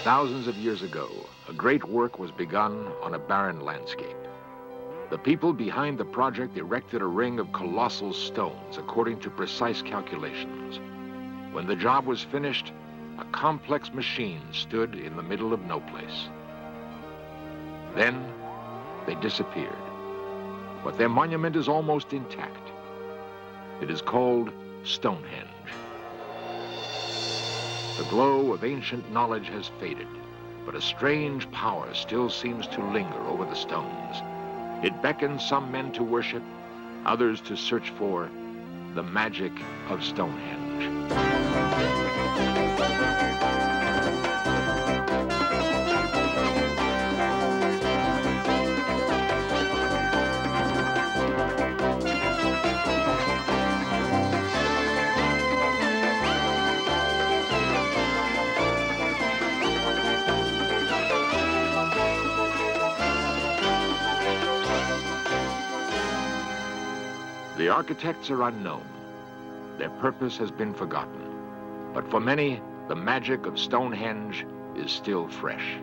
Thousands of years ago, a great work was begun on a barren landscape. The people behind the project erected a ring of colossal stones according to precise calculations. When the job was finished, a complex machine stood in the middle of no place. Then they disappeared, but their monument is almost intact. It is called Stonehenge. The glow of ancient knowledge has faded, but a strange power still seems to linger over the stones. It beckons some men to worship, others to search for the magic of Stonehenge. The architects are unknown. Their purpose has been forgotten. But for many, the magic of Stonehenge is still fresh.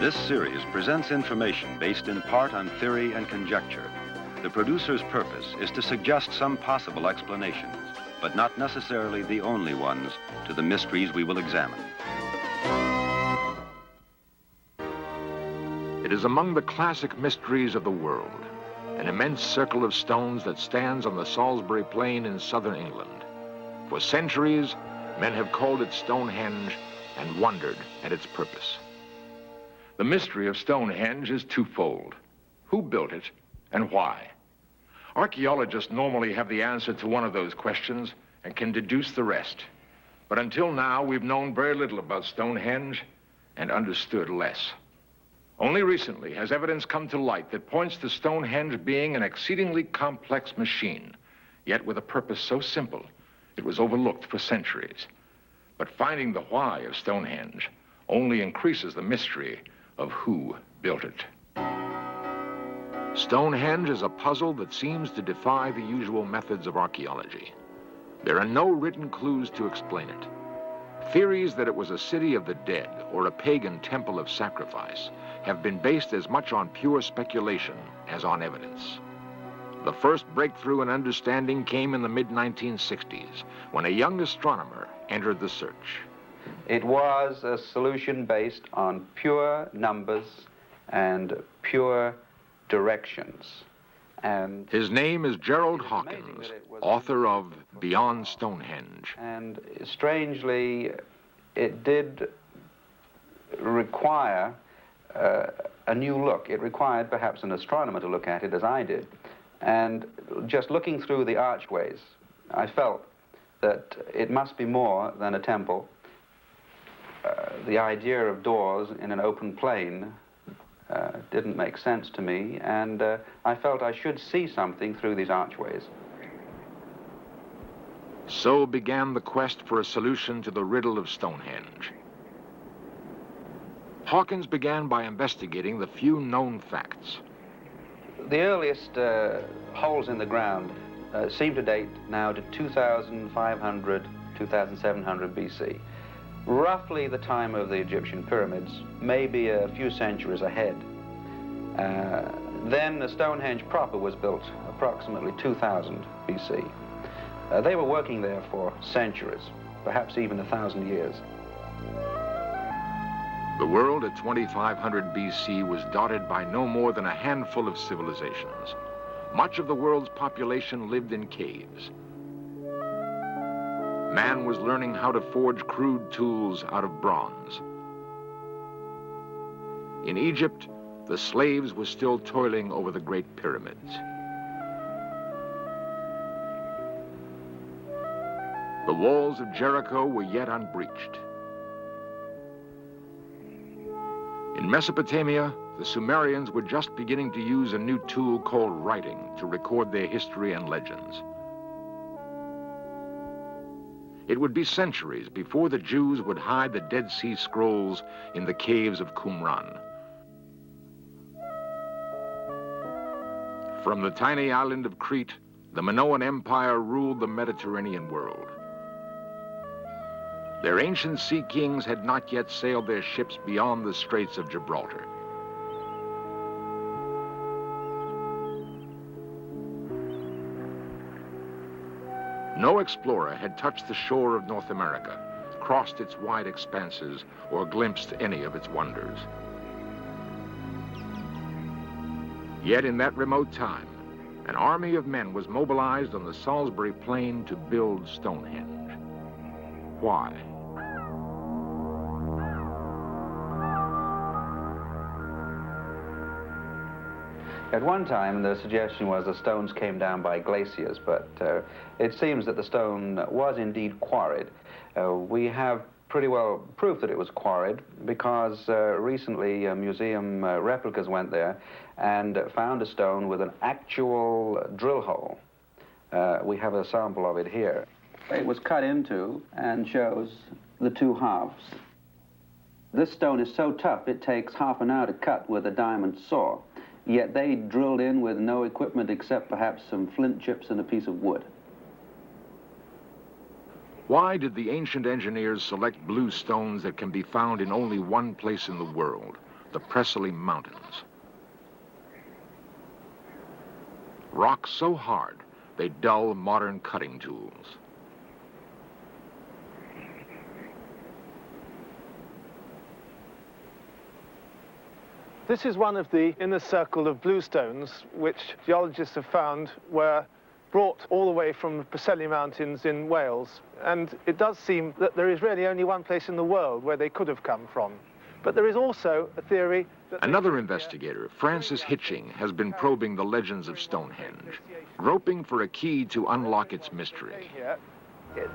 This series presents information based in part on theory and conjecture. The producer's purpose is to suggest some possible explanations, but not necessarily the only ones, to the mysteries we will examine. It is among the classic mysteries of the world, an immense circle of stones that stands on the Salisbury Plain in southern England. For centuries, men have called it Stonehenge and wondered at its purpose. The mystery of Stonehenge is twofold. Who built it and why? Archaeologists normally have the answer to one of those questions and can deduce the rest. But until now, we've known very little about Stonehenge and understood less. Only recently has evidence come to light that points to Stonehenge being an exceedingly complex machine, yet with a purpose so simple, it was overlooked for centuries. But finding the why of Stonehenge only increases the mystery of who built it. Stonehenge is a puzzle that seems to defy the usual methods of archaeology. There are no written clues to explain it. Theories that it was a city of the dead or a pagan temple of sacrifice have been based as much on pure speculation as on evidence. The first breakthrough in understanding came in the mid-1960s, when a young astronomer entered the search. It was a solution based on pure numbers and pure directions. And his name is Gerald Hawkins, author of Beyond Stonehenge. And strangely, it did require a new look. It required perhaps an astronomer to look at it as I did. And just looking through the archways, I felt that it must be more than a temple. The idea of doors in an open plain didn't make sense to me, and I felt I should see something through these archways. So began the quest for a solution to the riddle of Stonehenge. Hawkins began by investigating the few known facts. The earliest holes in the ground seem to date now to 2,500, 2,700 BC. Roughly the time of the Egyptian pyramids, maybe a few centuries ahead. Then Stonehenge proper was built approximately 2000 BC. They were working there for centuries, perhaps even 1,000 years. The world at 2500 BC was dotted by no more than a handful of civilizations. Much of the world's population lived in caves. Man was learning how to forge crude tools out of bronze. In Egypt, the slaves were still toiling over the Great Pyramids. The walls of Jericho were yet unbreached. In Mesopotamia, the Sumerians were just beginning to use a new tool called writing to record their history and legends. It would be centuries before the Jews would hide the Dead Sea Scrolls in the caves of Qumran. From the tiny island of Crete, the Minoan Empire ruled the Mediterranean world. Their ancient sea kings had not yet sailed their ships beyond the Straits of Gibraltar. No explorer had touched the shore of North America, crossed its wide expanses, or glimpsed any of its wonders. Yet in that remote time, an army of men was mobilized on the Salisbury Plain to build Stonehenge. Why? At one time, the suggestion was the stones came down by glaciers, but it seems that the stone was indeed quarried. We have pretty well proof that it was quarried because recently museum replicas went there and found a stone with an actual drill hole. We have a sample of it here. It was cut into and shows the two halves. This stone is so tough it takes half an hour to cut with a diamond saw. Yet they drilled in with no equipment except perhaps some flint chips and a piece of wood. Why did the ancient engineers select blue stones that can be found in only one place in the world, the Presley Mountains? Rocks so hard, they dull modern cutting tools. This is one of the inner circle of bluestones which geologists have found were brought all the way from the Preseli Mountains in Wales. And it does seem that there is really only one place in the world where they could have come from. But there is also a theory that... Another investigator, Francis Hitching, has been probing the legends of Stonehenge, groping for a key to unlock its mystery.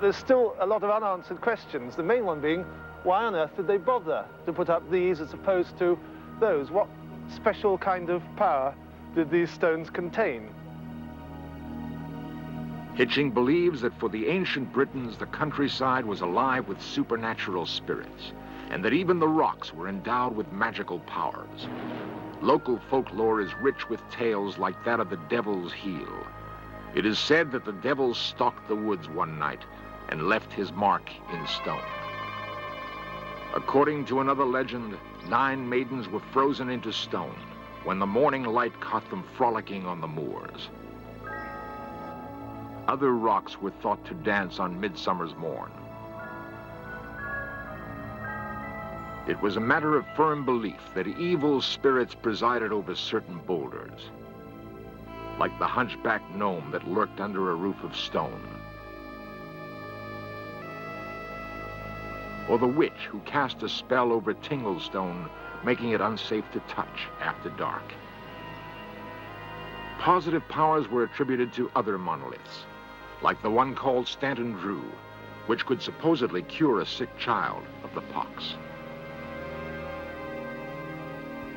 There's still a lot of unanswered questions, the main one being, why on earth did they bother to put up these as opposed to those? What special kind of power did these stones contain? Hitching believes that for the ancient Britons, the countryside was alive with supernatural spirits, and that even the rocks were endowed with magical powers. Local folklore is rich with tales like that of the Devil's Heel. It is said that the devil stalked the woods one night and left his mark in stone. According to another legend, 9 maidens were frozen into stone when the morning light caught them frolicking on the moors. Other rocks were thought to dance on midsummer's morn. It was a matter of firm belief that evil spirits presided over certain boulders, like the hunchbacked gnome that lurked under a roof of stone, or the witch who cast a spell over Tinglestone, making it unsafe to touch after dark. Positive powers were attributed to other monoliths, like the one called Stanton Drew, which could supposedly cure a sick child of the pox.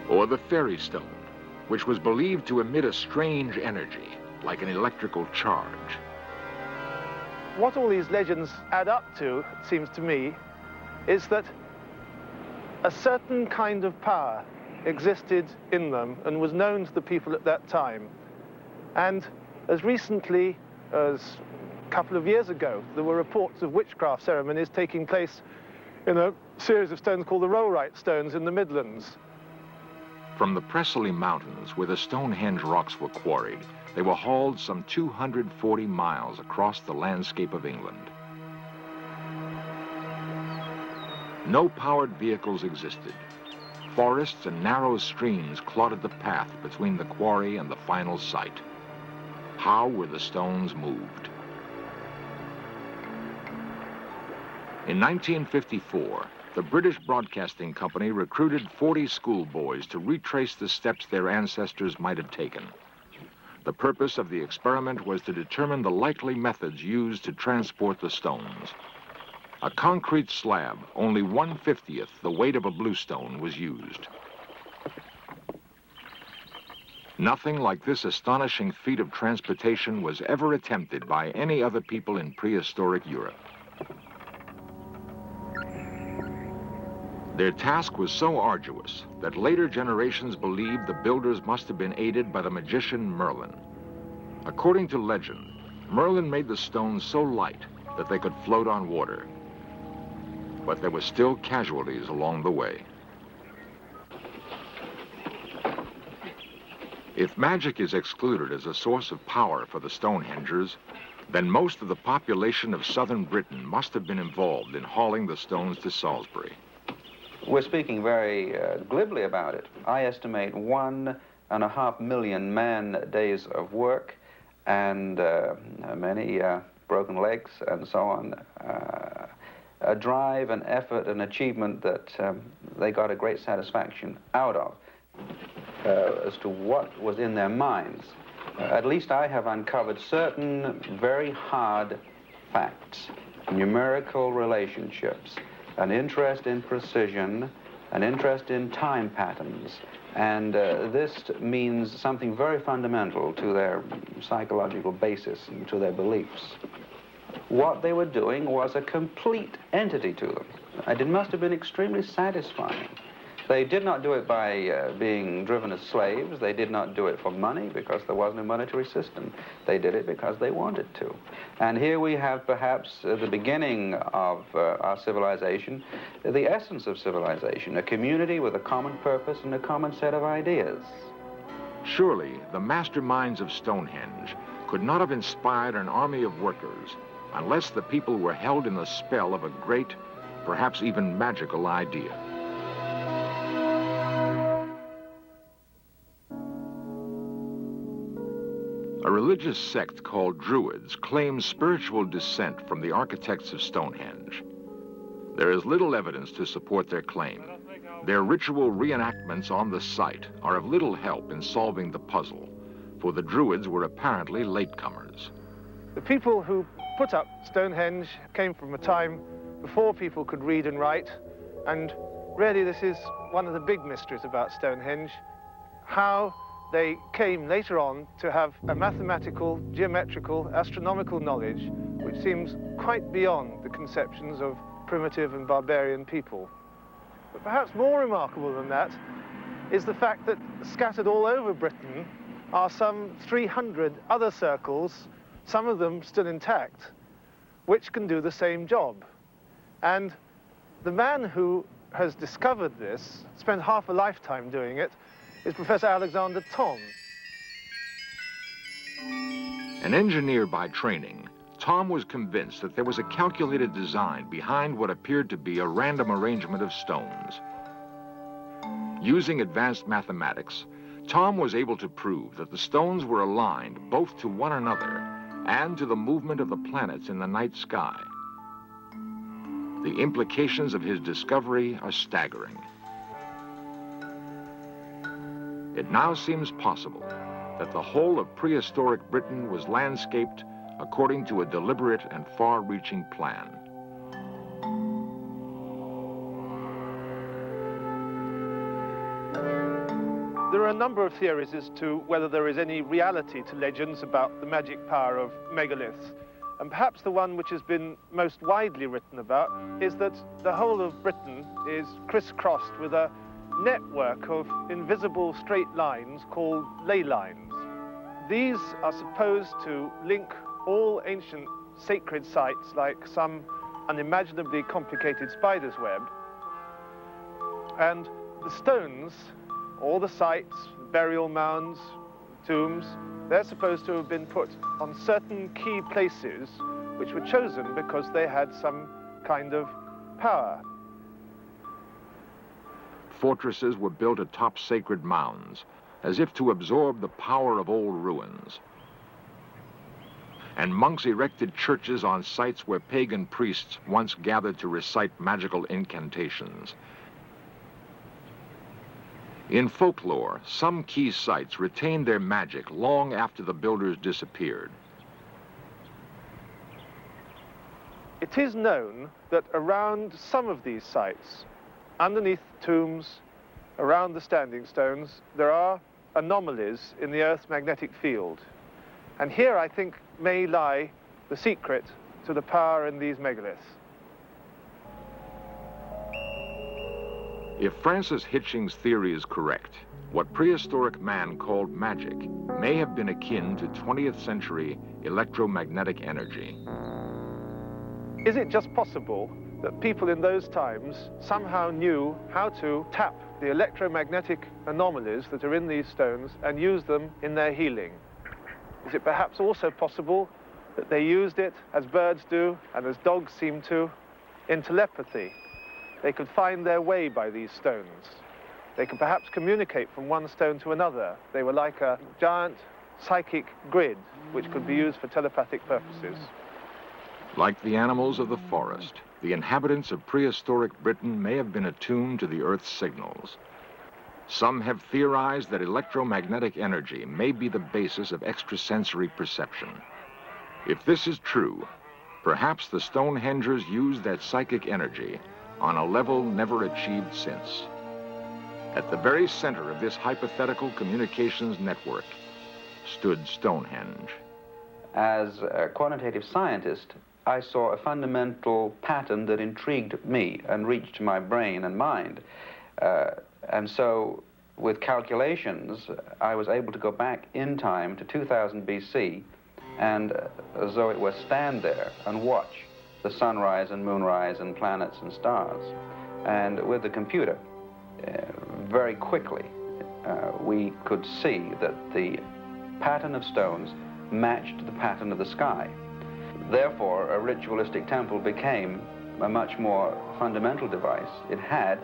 Or the Fairy Stone, which was believed to emit a strange energy, like an electrical charge. What all these legends add up to, it seems to me, is that a certain kind of power existed in them and was known to the people at that time. And as recently as a couple of years ago, there were reports of witchcraft ceremonies taking place in a series of stones called the Rollright Stones in the Midlands. From the Presley Mountains, where the Stonehenge rocks were quarried, they were hauled some 240 miles across the landscape of England. No powered vehicles existed. Forests and narrow streams clotted the path between the quarry and the final site. How were the stones moved? In 1954, the British Broadcasting Company recruited 40 schoolboys to retrace the steps their ancestors might have taken. The purpose of the experiment was to determine the likely methods used to transport the stones. A concrete slab, only 1/50th the weight of a bluestone, was used. Nothing like this astonishing feat of transportation was ever attempted by any other people in prehistoric Europe. Their task was so arduous that later generations believed the builders must have been aided by the magician Merlin. According to legend, Merlin made the stones so light that they could float on water. But there were still casualties along the way. If magic is excluded as a source of power for the Stonehengers, then most of the population of southern Britain must have been involved in hauling the stones to Salisbury. We're speaking very glibly about it. I estimate 1.5 million man-days of work and many broken legs and so on. A drive, an effort, an achievement that they got a great satisfaction out of. As to what was in their minds, at least I have uncovered certain very hard facts, numerical relationships, an interest in precision, an interest in time patterns, and this means something very fundamental to their psychological basis and to their beliefs. What they were doing was a complete entity to them, and it must have been extremely satisfying. They did not do it by being driven as slaves. They did not do it for money because there wasn't a monetary system. They did it because they wanted to. And here we have perhaps the beginning of our civilization, the essence of civilization, a community with a common purpose and a common set of ideas. Surely, the masterminds of Stonehenge could not have inspired an army of workers unless the people were held in the spell of a great, perhaps even magical idea. A religious sect called Druids claims spiritual descent from the architects of Stonehenge. There is little evidence to support their claim. Their ritual reenactments on the site are of little help in solving the puzzle, for the Druids were apparently latecomers. The people who put up Stonehenge came from a time before people could read and write, and really this is one of the big mysteries about Stonehenge, how they came later on to have a mathematical, geometrical, astronomical knowledge which seems quite beyond the conceptions of primitive and barbarian people. But perhaps more remarkable than that is the fact that scattered all over Britain are some 300 other circles, some of them still intact, which can do the same job. And the man who has discovered this, spent half a lifetime doing it, is Professor Alexander Thom. An engineer by training, Thom was convinced that there was a calculated design behind what appeared to be a random arrangement of stones. Using advanced mathematics, Thom was able to prove that the stones were aligned both to one another and to the movement of the planets in the night sky. The implications of his discovery are staggering. It now seems possible that the whole of prehistoric Britain was landscaped according to a deliberate and far-reaching plan. There are a number of theories as to whether there is any reality to legends about the magic power of megaliths. And perhaps the one which has been most widely written about is that the whole of Britain is crisscrossed with a network of invisible straight lines called ley lines. These are supposed to link all ancient sacred sites like some unimaginably complicated spider's web. And the stones, all the sites, burial mounds, tombs, they're supposed to have been put on certain key places which were chosen because they had some kind of power. Fortresses were built atop sacred mounds, as if to absorb the power of old ruins. And monks erected churches on sites where pagan priests once gathered to recite magical incantations. In folklore, some key sites retained their magic long after the builders disappeared. It is known that around some of these sites, underneath tombs, around the standing stones, there are anomalies in the Earth's magnetic field. And here, I think, may lie the secret to the power in these megaliths. If Francis Hitching's theory is correct, What prehistoric man called magic may have been akin to 20th century electromagnetic energy. Is it just possible that people in those times somehow knew how to tap the electromagnetic anomalies that are in these stones and use them in their healing? Is it perhaps also possible that they used it, as birds do and as dogs seem to, in telepathy? They could find their way by these stones. They could perhaps communicate from one stone to another. They were like a giant psychic grid which could be used for telepathic purposes. Like the animals of the forest, the inhabitants of prehistoric Britain may have been attuned to the Earth's signals. Some have theorized that electromagnetic energy may be the basis of extrasensory perception. If this is true, perhaps the Stonehengers used that psychic energy on a level never achieved since. At the very center of this hypothetical communications network stood Stonehenge. As a quantitative scientist, I saw a fundamental pattern that intrigued me and reached my brain and mind. And so, with calculations, I was able to go back in time to 2000 BC and, as though it were, stand there and watch the sunrise and moonrise and planets and stars. And with the computer, very quickly, we could see that the pattern of stones matched the pattern of the sky. Therefore, a ritualistic temple became a much more fundamental device. It had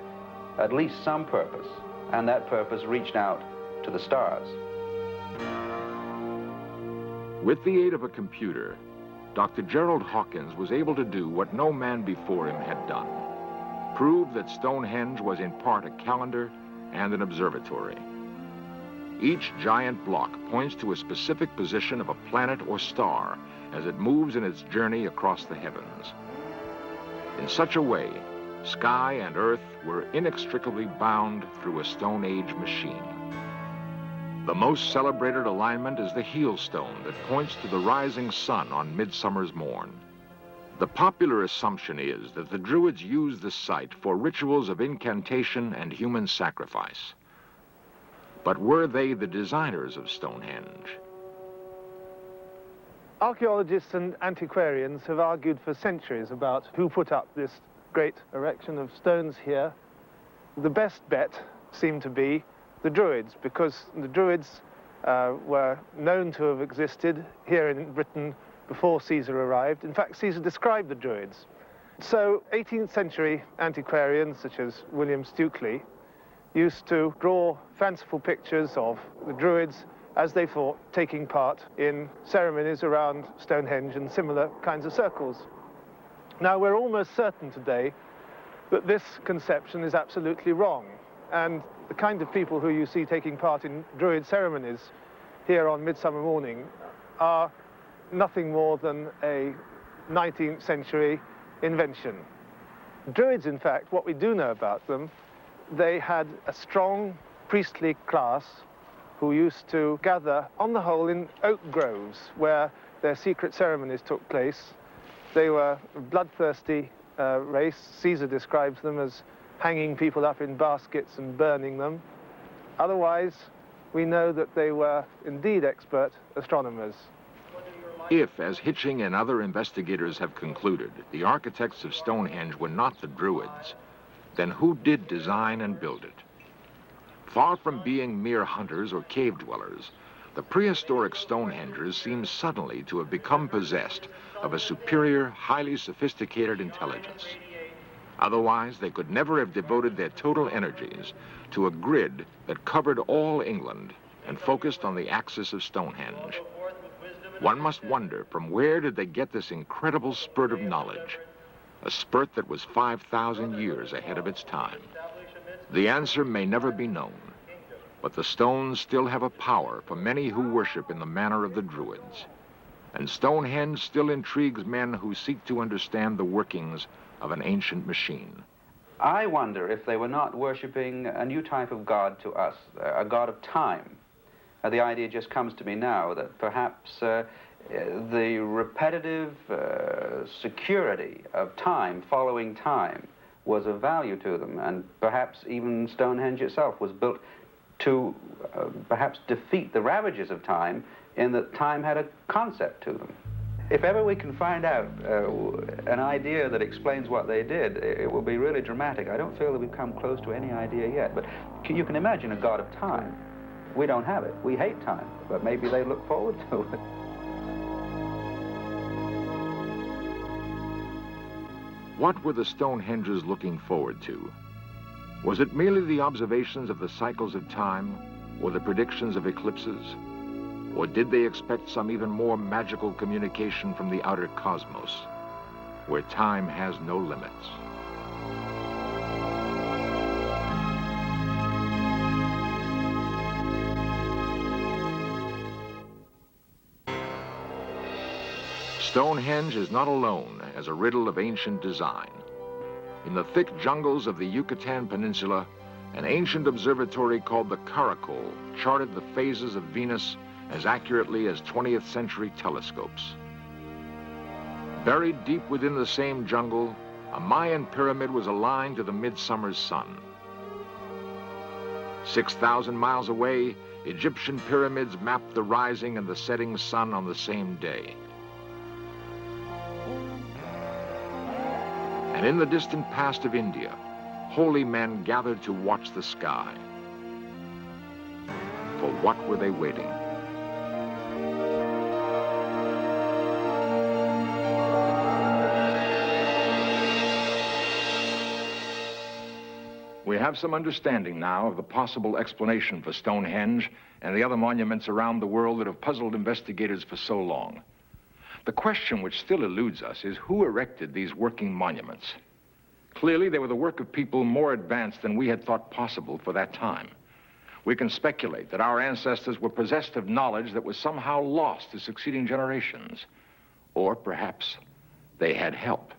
at least some purpose, and that purpose reached out to the stars. With the aid of a computer, Dr. Gerald Hawkins was able to do what no man before him had done: prove that Stonehenge was in part a calendar and an observatory. Each giant block points to a specific position of a planet or star as it moves in its journey across the heavens. In such a way, sky and earth were inextricably bound through a Stone Age machine. The most celebrated alignment is the heel stone that points to the rising sun on midsummer's morn. The popular assumption is that the Druids used the site for rituals of incantation and human sacrifice. But were they the designers of Stonehenge? Archaeologists and antiquarians have argued for centuries about who put up this great erection of stones here. The best bet seemed to be the Druids, because the Druids were known to have existed here in Britain before Caesar arrived. In fact, Caesar described the Druids. So 18th century antiquarians such as William Stukely used to draw fanciful pictures of the Druids as they thought taking part in ceremonies around Stonehenge and similar kinds of circles. Now, we're almost certain today that this conception is absolutely wrong, and the kind of people who you see taking part in Druid ceremonies here on Midsummer Morning are nothing more than a 19th century invention. Druids, in fact, what we do know about them, they had a strong priestly class who used to gather, on the whole, in oak groves where their secret ceremonies took place. They were a bloodthirsty race. Caesar describes them as hanging people up in baskets and burning them. Otherwise, we know that they were indeed expert astronomers. If, as Hitching and other investigators have concluded, the architects of Stonehenge were not the Druids, then who did design and build it? Far from being mere hunters or cave dwellers, the prehistoric Stonehengers seem suddenly to have become possessed of a superior, highly sophisticated intelligence. Otherwise, they could never have devoted their total energies to a grid that covered all England and focused on the axis of Stonehenge. One must wonder, from where did they get this incredible spurt of knowledge? A spurt that was 5,000 years ahead of its time. The answer may never be known, but the stones still have a power for many who worship in the manner of the Druids. And Stonehenge still intrigues men who seek to understand the workings of an ancient machine. I wonder if they were not worshipping a new type of god to us, a god of time. The idea just comes to me now that perhaps the repetitive security of time, following time, was of value to them, and perhaps even Stonehenge itself was built to perhaps defeat the ravages of time in that time had a concept to them. If ever we can find out an idea that explains what they did, it will be really dramatic. I don't feel that we've come close to any idea yet, but you can imagine a god of time. We don't have it. We hate time, but maybe they look forward to it. What were the Stonehengers looking forward to? Was it merely the observations of the cycles of time or the predictions of eclipses? Or did they expect some even more magical communication from the outer cosmos, where time has no limits? Stonehenge is not alone as a riddle of ancient design. In the thick jungles of the Yucatan Peninsula, an ancient observatory called the Caracol charted the phases of Venus as accurately as 20th century telescopes. Buried deep within the same jungle, a Mayan pyramid was aligned to the midsummer's sun. 6,000 miles away, Egyptian pyramids mapped the rising and the setting sun on the same day. And in the distant past of India, holy men gathered to watch the sky. For what were they waiting? We have some understanding now of the possible explanation for Stonehenge and the other monuments around the world that have puzzled investigators for so long. The question which still eludes us is who erected these working monuments? Clearly, they were the work of people more advanced than we had thought possible for that time. We can speculate that our ancestors were possessed of knowledge that was somehow lost to succeeding generations. Or perhaps they had help.